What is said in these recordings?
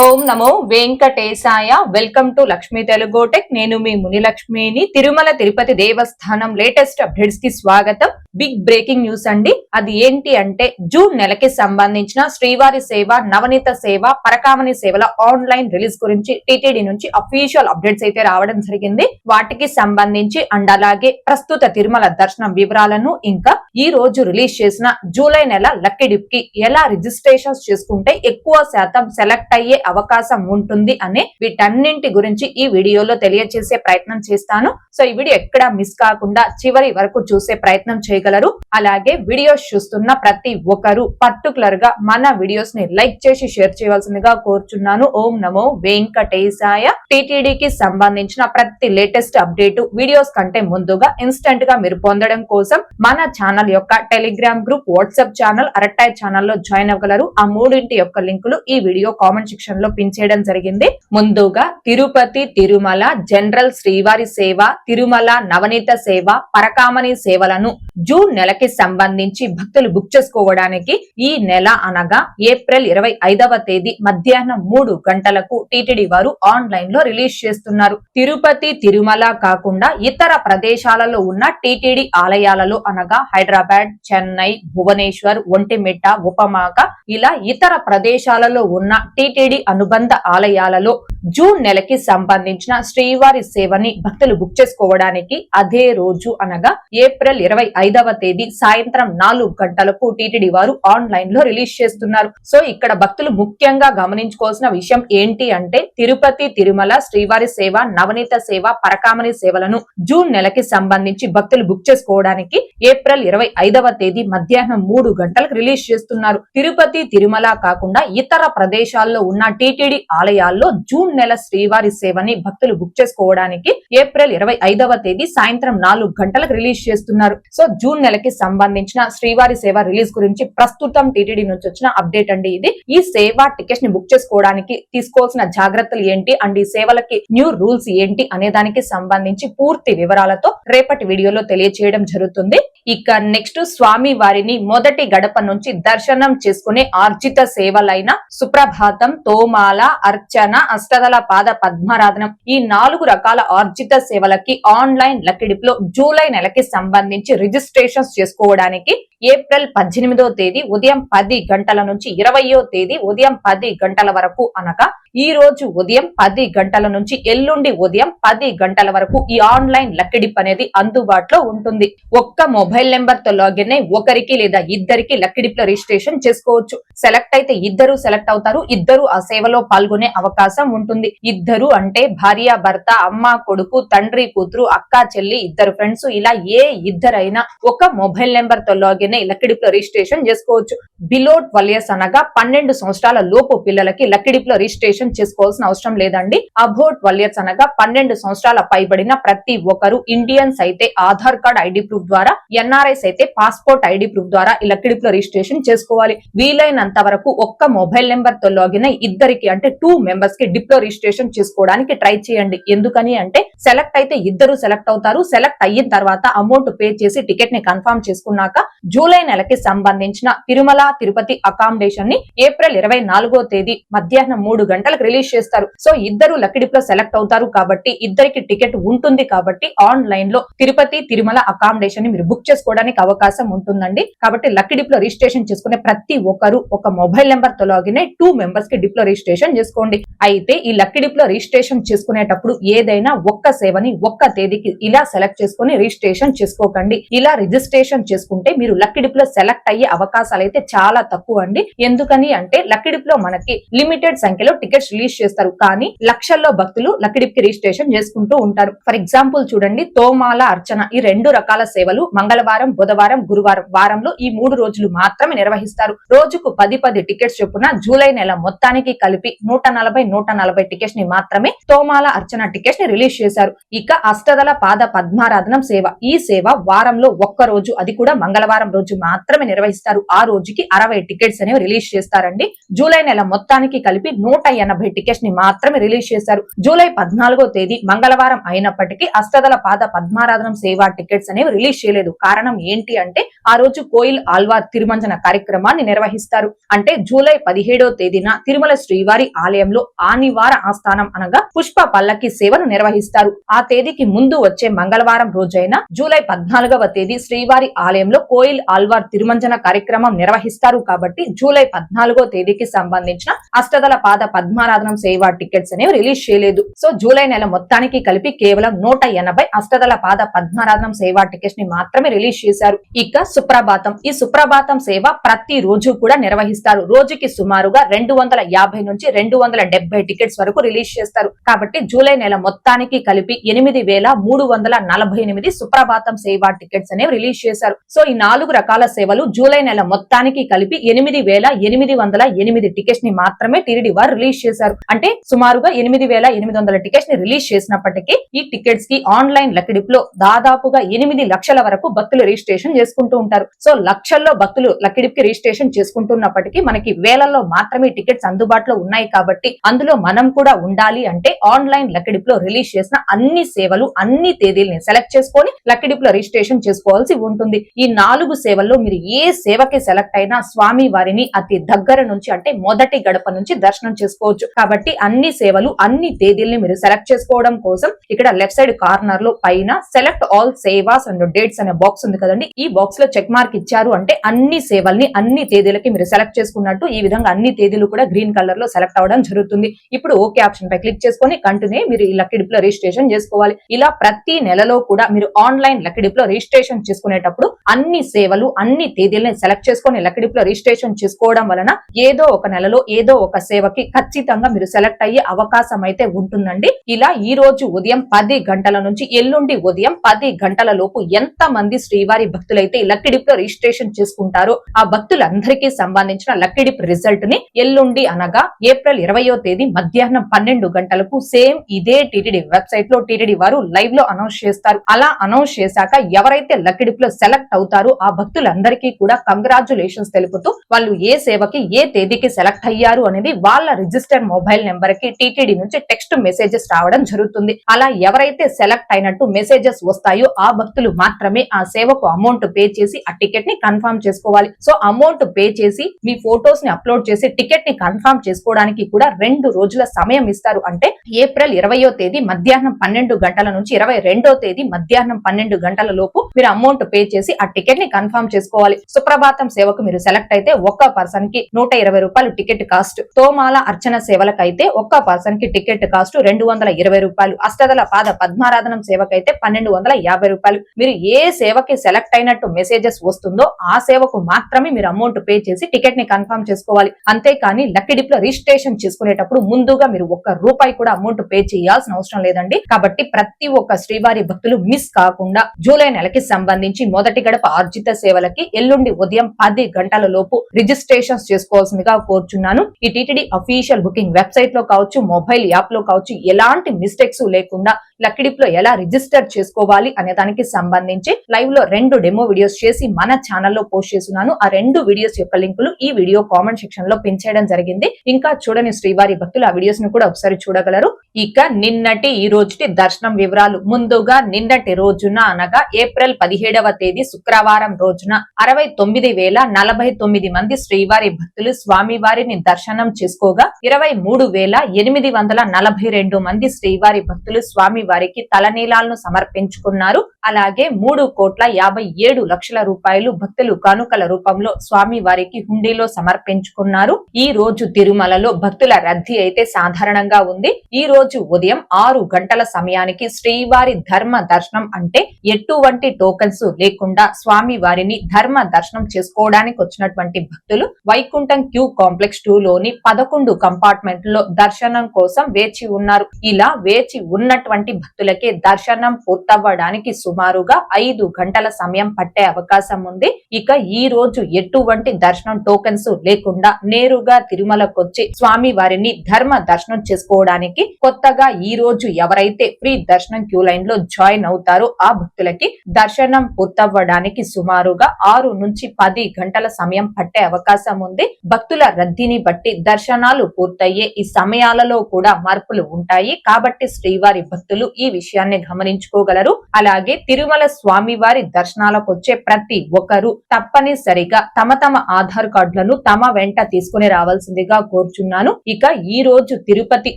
Om Namo Venkatesaya. Welcome to Lakshmi Telugu tech. నేను మీ మునిలక్ష్మిని. తిరుమల తిరుపతి దేవస్థానం latest updates కి స్వాగతం. బిగ్ బ్రేకింగ్ న్యూస్ అండి. అది ఏంటి అంటే జూన్ నెలకి సంబంధించిన శ్రీవారి సేవ, నవనీత సేవ, పరకామణి సేవల ఆన్లైన్ రిలీజ్ గురించి టీటీడీ నుంచి అఫీషియల్ అప్డేట్స్ అయితే రావడం జరిగింది. వాటికి సంబంధించి అండ్ అలాగే ప్రస్తుత తిరుమల దర్శనం వివరాలను, ఇంకా ఈ రోజు రిలీజ్ చేసిన జూలై నెల లక్కీ డిప్ కి ఎలా రిజిస్ట్రేషన్స్ చేసుకుంటే ఎక్కువ శాతం సెలెక్ట్ అయ్యే అవకాశం ఉంటుంది అనే వీటన్నింటి గురించి ఈ వీడియోలో తెలియజేసే ప్రయత్నం చేస్తాను. సో ఈ వీడియో ఎక్కడా మిస్ కాకుండా చివరి వరకు చూసే ప్రయత్నం చేయగలరు. అలాగే వీడియోస్ చూస్తున్న ప్రతి ఒక్కరు పర్టికులర్ గా మన వీడియోస్ ని లైక్ చేసి షేర్ చేయవలసిందిగా కోరుచున్నాను. ఓం నమో వెంకటేశాయ. టీటీడీకి సంబంధించిన ప్రతి లేటెస్ట్ అప్డేట్ వీడియోస్ కంటే ముందుగా ఇన్స్టెంట్ గా మీరు పొందడం కోసం మన ఛానల్ యొక్క టెలిగ్రామ్ గ్రూప్, వాట్సాప్ ఛానల్, అరటాయ్ ఛానల్లో జాయిన్ అవ్వగలరు. ఆ మూడింటి యొక్క లింకులు ఈ వీడియో కామెంట్ సెక్షన్ లో పిన్ చేయడం జరిగింది. ముందుగా తిరుపతి తిరుమల జనరల్ శ్రీవారి సేవ, తిరుమల నవనీత సేవ, పరకామణి సేవలను జూన్ నెలకి సంబంధించి భక్తులు బుక్ చేసుకోవడానికి ఈ నెల అనగా ఏప్రిల్ 25వ తేదీ మధ్యాహ్నం 3 గంటలకు టీటీడీ వారు ఆన్లైన్ లో రిలీజ్ చేస్తున్నారు. తిరుపతి తిరుమల కాకుండా ఇతర ప్రదేశాలలో ఉన్న టీటీడీ ఆలయాలలో అనగా హైదరాబాద్, చెన్నై, భువనేశ్వర్, ఒంటిమిట్ట, ఉపమాక ఇలా ఇతర ప్రదేశాలలో ఉన్న టీటీడీ అనుబంధ ఆలయాలలో జూన్ నెలకి సంబంధించిన శ్రీవారి సేవని భక్తులు బుక్ చేసుకోవడానికి అదే రోజు అనగా ఏప్రిల్ 25వ తేదీ సాయంత్రం 4 గంటలకు టీటీడీ వారు ఆన్లైన్ లో రిలీజ్ చేస్తున్నారు. సో ఇక్కడ భక్తులు ముఖ్యంగా గమనించుకోవాల్సిన విషయం ఏంటి అంటే తిరుపతి తిరుమల శ్రీవారి సేవ, నవనీత సేవ, పరకామణి సేవలను జూన్ నెలకి సంబంధించి భక్తులు బుక్ చేసుకోవడానికి ఏప్రిల్ 25వ తేదీ మధ్యాహ్నం 3 గంటలకు రిలీజ్ చేస్తున్నారు. తిరుపతి తిరుమల కాకుండా ఇతర ప్రదేశాల్లో ఉన్న టీటీడీ ఆలయాల్లో జూన్ నెల శ్రీవారి సేవని భక్తులు బుక్ చేసుకోవడానికి ఏప్రిల్ 25వ తేదీ సాయంత్రం 4 గంటలకు రిలీజ్ చేస్తున్నారు. సో జూన్ నెలకి సంబంధించిన శ్రీవారి సేవ రిలీజ్ గురించి ప్రస్తుతం టీటీడీ నుంచి వచ్చిన అప్డేట్ అండి ఇది. ఈ సేవ టికెట్స్ ని బుక్ చేసుకోవడానికి తీసుకోవాల్సిన జాగ్రత్తలు ఏంటి అండ్ ఈ సేవలకి న్యూ రూల్స్ ఏంటి అనే దానికి సంబంధించి పూర్తి వివరాలతో రేపటి వీడియోలో తెలియజేయడం జరుగుతుంది. ఇక నెక్స్ట్ స్వామి వారిని మొదటి గడప నుంచి దర్శనం చేసుకునే ఆర్జిత సేవలైన సుప్రభాతం, తోమాల, అర్చన, అష్టదళ పాద పద్మారాధనం ఈ 4 రకాల ఆర్జిత సేవలకి ఆన్లైన్ లక్కీ డిప్ లో జూలై నెలకి సంబంధించి రిజిస్ట్రేషన్స్ చేసుకోవడానికి ఏప్రిల్ 18వ తేదీ ఉదయం 10 గంటల నుంచి 20వ తేదీ ఉదయం 10 గంటల వరకు అనగా ఈ రోజు ఉదయం 10 గంటల నుంచి ఎల్లుండి ఉదయం 10 గంటల వరకు ఈ ఆన్లైన్ లక్కీ డిప్ అనేది అందుబాటులో ఉంటుంది. ఒక్క మొబైల్ నెంబర్ తో లాగిన్ అయి ఒకరికి లేదా ఇద్దరికి లక్కీ డిప్ లో రిజిస్ట్రేషన్ చేసుకోవచ్చు. సెలెక్ట్ అయితే ఇద్దరు సెలెక్ట్ అవుతారు. ఇద్దరు ఆ సేవలో పాల్గొనే అవకాశం ఉంటుంది. ఇద్దరు అంటే భార్య భర్త, అమ్మ కొడుకు, తండ్రి కూతురు, అక్క చెల్లి, ఇద్దరు ఫ్రెండ్స్ ఇలా ఏ ఇద్దరైనా ఒక మొబైల్ నెంబర్ తో లాగిన్ లక్కీ డిప్ లో రిజిస్ట్రేషన్ చేసుకోవచ్చు. బిలో 12 ఇయర్స్ అనగా 12 సంవత్సరాల లోపు పిల్లలకి లక్కీ డిప్ లో రిజిస్ట్రేషన్ చేసుకోవాల్సిన అవసరం లేదండి. అబౌట్ 12 ఇయర్స్ అనగా 12 సంవత్సరాల పైబడిన ప్రతి ఒక్కరు ఇండియన్స్ అయితే ఆధార్ కార్డ్ ఐడి ప్రూఫ్ ద్వారా, ఎన్ఆర్ఐస్ అయితే పాస్పోర్ట్ ఐడి ప్రూఫ్ ద్వారా ఈ లక్కీ డిప్ లో రిజిస్ట్రేషన్ చేసుకోవాలి. వీలైనంత వరకు ఒక్క మొబైల్ నెంబర్ తో లాగిన్ అయి ఇద్దరికి అంటే 2 మెంబర్స్ కి డిప్ లో రిజిస్ట్రేషన్ చేసుకోవడానికి ట్రై చేయండి. ఎందుకని అంటే సెలెక్ట్ అయితే ఇద్దరు సెలెక్ట్ అవుతారు. సెలెక్ట్ అయిన తర్వాత అమౌంట్ పే చేసి టికెట్ ని కన్ఫర్మ్ చేసుకున్నాక జూలై నెలకి సంబంధించిన తిరుమల తిరుపతి అకామిడేషన్ ని ఏప్రిల్ 24వ తేదీ మధ్యాహ్నం 3 గంటలకు రిలీజ్ చేస్తారు. సో ఇద్దరు లక్కీ డిప్ లో సెలెక్ట్ అవుతారు కాబట్టి ఇద్దరికి టికెట్ ఉంటుంది కాబట్టి ఆన్లైన్ లో తిరుపతి తిరుమల అకామిడేషన్ ని మీరు బుక్ చేసుకోవడానికి అవకాశం ఉంటుందండి. కాబట్టి లక్కీ డిప్ లో రిజిస్ట్రేషన్ చేసుకునే ప్రతి ఒక్కరు ఒక మొబైల్ నెంబర్ తో లాగిన్ అయి 2 మెంబర్స్ కి డిప్ లో రిజిస్ట్రేషన్ చేసుకోండి. అయితే ఈ లక్కీ డిప్ లో రిజిస్ట్రేషన్ చేసుకునేటప్పుడు ఏదైనా ఒక్క సేవని ఒక్క తేదీకి ఇలా సెలెక్ట్ చేసుకుని రిజిస్ట్రేషన్ చేసుకోకండి. ఇలా రిజిస్ట్రేషన్ చేసుకుంటే మీరు లక్కీ డిప్ లో సెలెక్ట్ అయ్యే అవకాశాలు అయితే చాలా తక్కువ అండి. ఎందుకని అంటే లక్కీ డిప్ లో మనకి లిమిటెడ్ సంఖ్యలో టికెట్స్ రిలీజ్ చేస్తారు. కానీ లక్షల్లో భక్తులు లక్కీ డిప్ కి రిజిస్ట్రేషన్ చేసుకుంటూ ఉంటారు. ఫర్ ఎగ్జాంపుల్ చూడండి, తోమాల, అర్చన ఈ 2 రకాల సేవలు మంగళవారం, బుధవారం, గురువారం వారంలో ఈ 3 రోజులు మాత్రమే నిర్వహిస్తారు. రోజుకు 10 టికెట్స్ చొప్పున జూలై నెల మొత్తానికి కలిపి 140, 140 టికెట్స్ ని మాత్రమే తోమాల అర్చన టికెట్స్ ని రిలీజ్ చేశారు. ఇక అష్టదళ పాద పద్మారాధనం సేవ, ఈ సేవ వారంలో ఒక్క రోజు, అది కూడా మంగళవారం రోజు మాత్రమే నిర్వహిస్తారు. ఆ రోజుకి 60 టికెట్స్ అనేవి రిలీజ్ చేస్తారండి. జూలై నెల మొత్తానికి కలిపి 180 టికెట్స్ ని మాత్రమే రిలీజ్ చేశారు. జూలై 14వ తేదీ మంగళవారం అయినప్పటికీ అష్టదళ పాద పద్మారాధనం సేవ టికెట్స్ అనేవి రిలీజ్ చేయలేదు. కారణం ఏంటి అంటే ఆ రోజు కోయిల్ ఆల్వార్ తిరుమంజన కార్యక్రమాన్ని నిర్వహిస్తారు. అంటే జూలై 17వ తేదీన తిరుమల శ్రీవారి ఆలయంలో ఆనివార ఆస్థానం అనగా పుష్ప పల్లకి సేవను నిర్వహిస్తారు. ఆ తేదీకి ముందు వచ్చే మంగళవారం రోజైన జూలై 14వ తేదీ శ్రీవారి ఆలయంలో కోయిల్ ఆల్వార్ తిరుమంజన కార్యక్రమం నిర్వహిస్తారు. కాబట్టి జూలై 14వ తేదీకి సంబంధించిన అష్టదళ పాద పద్మారాధనం సేవ టికెట్స్ అనేవి రిలీజ్ చేయలేదు. సో జూలై నెల మొత్తానికి కలిపి కేవలం 180 అష్టదళ పాద పద్మారాధనం సేవ టికెట్స్ ని మాత్రమే రిలీజ్ చేశారు. ఇక సుప్రభాతం, ఈ సుప్రభాతం సేవ ప్రతి రోజు కూడా నిర్వహిస్తారు. రోజుకి సుమారుగా 250 నుంచి 270 టికెట్స్ వరకు రిలీజ్ చేస్తారు. కాబట్టి జూలై నెల మొత్తానికి కలిపి 8348 సుప్రభాతం సేవ టికెట్స్ అనేవి రిలీజ్ చేశారు. సో ఈ 4 రకాల సేవలు జూలై నెల మొత్తానికి కలిపి 8808 టికెట్స్ ని మాత్రమే టీటీడీ వారు రిలీజ్ చేశారు. అంటే సుమారుగా 8800 టికెట్స్ ని రిలీజ్ చేసినప్పటికీ ఈ టికెట్స్ కి ఆన్లైన్ లకిడిప్ లో దాదాపుగా 8 లక్షల వరకు భక్తులు రిజిస్ట్రేషన్ చేసుకుంటూ ఉంటారు. సో లక్షల్లో భక్తులు లకిడిప్ కి రిజిస్ట్రేషన్ చేసుకుంటున్నప్పటికీ మనకి వేలల్లో మాత్రమే టికెట్స్ అందుబాటులో ఉన్నాయి. కాబట్టి అందులో మనం కూడా ఉండాలి అంటే ఆన్లైన్ లకిడిప్ లో రిలీజ్ చేసిన అన్ని సేవలు అన్ని తేదీల్ని సెలెక్ట్ చేసుకొని లకిడిప్ లో రిజిస్ట్రేషన్ చేసుకోవాల్సి ఉంటుంది. ఈ 4 సేవల్లో మీరు ఏ సేవకి సెలెక్ట్ అయినా స్వామి వారిని అతి దగ్గర నుంచి అంటే మొదటి గడప నుంచి దర్శనం చేసుకోవచ్చు. కాబట్టి అన్ని సేవలు అన్ని తేదీల్ని మీరు సెలెక్ట్ చేసుకోవడం కోసం ఇక్కడ లెఫ్ట్ సైడ్ కార్నర్ లో పైన select all sevas and dates అనే బాక్స్ ఉంది కదండి. ఈ బాక్స్ లో చెక్ మార్క్ ఇచ్చారు అంటే అన్ని సేవల్ని అన్ని తేదీలకి మీరు సెలెక్ట్ చేసుకున్నట్టు. ఈ విధంగా అన్ని తేదీలు కూడా గ్రీన్ కలర్ లో సెలెక్ట్ అవ్వడం జరుగుతుంది. ఇప్పుడు ఓకే ఆప్షన్ పై క్లిక్ చేసుకొని కంటిన్యూ మీరు ఈ లకిడిప్ లో రిజిస్ట్రేషన్ చేసుకోవాలి. ఇలా ప్రతి నెలలో కూడా మీరు ఆన్లైన్ లకిడిప్ లో రిజిస్ట్రేషన్ చేసుకునేటప్పుడు అన్ని సేవలు అన్ని తేదీలని సెలెక్ట్ చేసుకొని లకిడిప్ లో రిజిస్ట్రేషన్ చేసుకోవడం వలన ఏదో ఒక నెలలో ఏదో ఒక సేవకి ఖచ్చితంగా మీరు సెలెక్ట్ అయ్యే అవకాశం అయితే ఉంటుందండి. ఇలా ఈ రోజు ఉదయం 10 గంటల నుంచి ఎల్లుండి ఉదయం 10 గంటల లోపు ఎంత మంది శ్రీవారి భక్తులైతే లకిడిప్ లో రిజిస్ట్రేషన్ చేసుకుంటారో ఆ భక్తులందరికీ సంబంధించిన లకిడిప్ రిజల్ట్ ని ఎల్లుండి అనగా ఏప్రిల్ 20వ తేదీ మధ్యాహ్నం 12 గంటలకు సేమ్ ఇదే టీటీడీ వెబ్సైట్ లో టీటీడీ వారు లైవ్ లో అనౌన్స్ చేస్తారు. అలా అనౌన్స్ చేశాక ఎవరైతే లకిడిప్ లో సెలెక్ట్ అవుతారో ఆ భక్తులందరికీ కూడా కంగ్రాచులేషన్స్ తెలుపుతూ వాళ్ళు ఏ సేవకి ఏ తేదీకి సెలెక్ట్ అయ్యారు అనేది వాళ్ళ రిజిస్టర్ మొబైల్ నెంబర్ కి టీటీడీ నుంచి టెక్స్ట్ మెసేజెస్ రావడం జరుగుతుంది. అలా ఎవరైతే సెలెక్ట్ అయినట్టు మెసేజెస్ వస్తాయో ఆ భక్తులు మాత్రమే ఆ సేవకు అమౌంట్ పే చేసి ఆ టికెట్ ని కన్ఫర్మ్ చేసుకోవాలి. సో అమౌంట్ పే చేసి మీ ఫోటోస్ ని అప్లోడ్ చేసి టికెట్ ని కన్ఫర్మ్ చేసుకోవడానికి కూడా 2 రోజుల సమయం ఇస్తారు. అంటే ఏప్రిల్ 20వ తేదీ మధ్యాహ్నం 12 గంటల నుంచి 22వ తేదీ మధ్యాహ్నం 12 గంటల లోపు మీరు అమౌంట్ పే చేసి ఆ టికెట్ ని కన్ఫర్మ్ చేసుకోవాలి. సుప్రభాతం సేవకు మీరు సెలెక్ట్ అయితే ఒక్క పర్సన్ కి 120 రూపాయలు టికెట్ కాస్ట్. తోమాల అర్చన సేవలకైతే ఒక్క పర్సన్ కి టికెట్ కాస్ట్ 220 రూపాయలు. అష్టదళ పాద పద్మారాధనం సేవకైతే 1250 రూపాయలు. మీరు ఏ సేవకి సెలెక్ట్ అయినట్టు మెసేజెస్ వస్తుందో ఆ సేవకు మాత్రమే మీరు అమౌంట్ పే చేసి టికెట్ ని కన్ఫర్మ్ చేసుకోవాలి. అంతేకాని లకిడిప్ లో రిజిస్ట్రేషన్ చేసుకునేటప్పుడు ముందుగా మీరు ₹1 కూడా అమౌంట్ పే చేయాల్సిన అవసరం లేదండి. కాబట్టి ప్రతి ఒక్క శ్రీవారి భక్తులు మిస్ కాకుండా జూలై నెలకి సంబంధించి మొదటి గడప ఆర్జిత సేవలకి ఎల్లుండి ఉదయం 10 గంటల లోపు రిజిస్ట్రేషన్స్ చేసుకోవాల్సిందిగా కోరుచున్నాను. ఈ టీటీడీ అఫీషియల్ బుకింగ్ వెబ్సైట్ లో కావచ్చు, మొబైల్ యాప్ లో కావచ్చు, ఎలాంటి మిస్టేక్స్ లేకుండా లకిడిప్ లో ఎలా రిజిస్టర్ చేసుకోవాలి అనే దానికి సంబంధించి లైవ్ లో 2 డెమో వీడియోస్ చేసి మన ఛానల్లో పోస్ట్ చేస్తున్నాను. ఆ 2 వీడియోస్ యొక్క లింకులు ఈ వీడియో కామెంట్ సెక్షన్ లో పిన్ చేయడం జరిగింది. ఇంకా చూడని శ్రీవారి భక్తులు ఆ వీడియోస్ ని కూడా ఒకసారి చూడగలరు. ఇక నిన్నటి ఈ రోజుటి దర్శనం వివరాలు. ముందుగా నిన్నటి రోజున అనగా ఏప్రిల్ 17వ తేదీ శుక్రవారం రోజున 69,049 మంది శ్రీవారి భక్తులు స్వామి వారిని దర్శనం చేసుకోగా 23,842 మంది శ్రీవారి భక్తులు స్వామి వారికి తలనీలాలను సమర్పించుకున్నారు. అలాగే 3,57,00,000 రూపాయలు భక్తులు కానుకల రూపంలో స్వామి వారికి హుండీలో సమర్పించుకున్నారు. ఈ రోజు తిరుమలలో భక్తుల రద్దీ అయితే సాధారణంగా ఉంది. ఈ రోజు ఉదయం 6 గంటల సమయానికి శ్రీవారి ధర్మ దర్శనం అంటే ఎటువంటి టోకన్స్ లేకుండా స్వామి వారిని ధర్మ దర్శనం చేసుకోవడానికి వచ్చినటువంటి భక్తులు వైకుంఠం క్యూ కాంప్లెక్స్ 2 లోని 11 కంపార్ట్మెంట్ లో దర్శనం కోసం వేచి ఉన్నారు. ఇలా వేచి ఉన్నటువంటి భక్తులకే దర్శనం పూర్తవ్వడానికి సుమారుగా 5 గంటల సమయం పట్టే అవకాశం ఉంది. ఇక ఈ రోజు ఎటువంటి దర్శనం టోకెన్స్ లేకుండా నేరుగా తిరుమలకొచ్చి స్వామి వారిని ధర్మ దర్శనం చేసుకోవడానికి కొత్తగా ఈ రోజు ఎవరైతే ఫ్రీ దర్శనం క్యూ లైన్ లో జాయిన్ అవుతారో ఆ భక్తులకి దర్శనం పూర్తవ్వడానికి సుమారుగా 6 నుంచి 10 గంటల సమయం పట్టే అవకాశం ఉంది. భక్తుల రద్దీని బట్టి దర్శనాలు పూర్తయ్యే ఈ సమయాలలో కూడా మార్పులు ఉంటాయి కాబట్టి శ్రీవారి భక్తులు ఈ విషయాన్ని గమనించుకోగలరు. అలాగే తిరుమల స్వామి వారి దర్శనాలకు వచ్చే ప్రతి ఒక్కరూ తప్పనిసరిగా తమ ఆధార్ కార్డులను తమ వెంట తీసుకుని రావాల్సిందిగా కోరుచున్నాను. ఇక ఈ రోజు తిరుపతి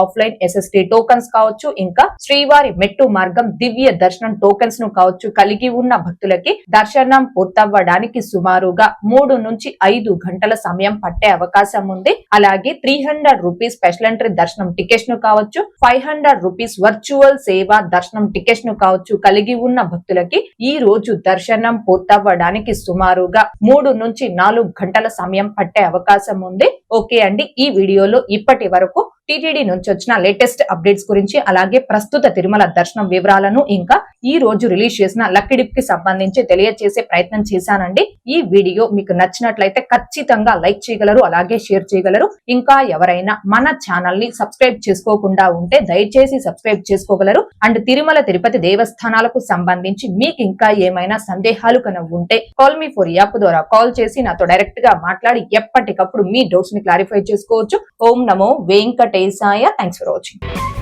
ఆఫ్లైన్ SST టోకన్స్ కావచ్చు, ఇంకా శ్రీవారి మెట్టు మార్గం దివ్య దర్శనం టోకన్స్ ను కావచ్చు కలిగి ఉన్న భక్తులకి దర్శనం పూర్తవ్వడానికి సుమారుగా 3 నుంచి 5 గంటల సమయం పట్టే అవకాశం ఉంది. అలాగే 300 రూపీస్ స్పెషల్ ఎంట్రీ దర్శనం టికెట్స్ ను కావచ్చు, 500 రూపీస్ వర్చువల్ సేవా దర్శనం టికెట్స్ ను కావచ్చు కలిగి ఉన్న భక్తులకి ఈ రోజు దర్శనం పూర్తవ్వడానికి సుమారుగా 3 నుంచి 4 గంటల సమయం పట్టే అవకాశం ఉంది. ఓకే అండి, ఈ వీడియోలో ఇప్పటి వరకు టీటీడీ నుంచి వచ్చిన లేటెస్ట్ అప్డేట్స్ గురించి, అలాగే ప్రస్తుత తిరుమల దర్శనం వివరాలను, ఇంకా ఈ రోజు రిలీజ్ చేసిన లక్కీ డిప్ కి సంబంధించి తెలియజేసే ప్రయత్నం చేశానండి. ఈ వీడియో మీకు నచ్చినట్లయితే ఖచ్చితంగా లైక్ చేయగలరు, అలాగే షేర్ చేయగలరు. ఇంకా ఎవరైనా మన ఛానల్ ని సబ్స్క్రైబ్ చేసుకోకుండా ఉంటే దయచేసి సబ్స్క్రైబ్ చేసుకోగలరు. అండ్ తిరుమల తిరుపతి దేవస్థానాలకు సంబంధించి మీకు ఇంకా ఏమైనా సందేహాలు కనుక ఉంటే కాల్ మీ ఫర్ యాప్ ద్వారా కాల్ చేసి నాతో డైరెక్ట్ గా మాట్లాడి ఎప్పటికప్పుడు మీ డౌట్స్ ని క్లారిఫై చేసుకోవచ్చు. ఓం నమో వెంకటేశాయ. Thanks for watching.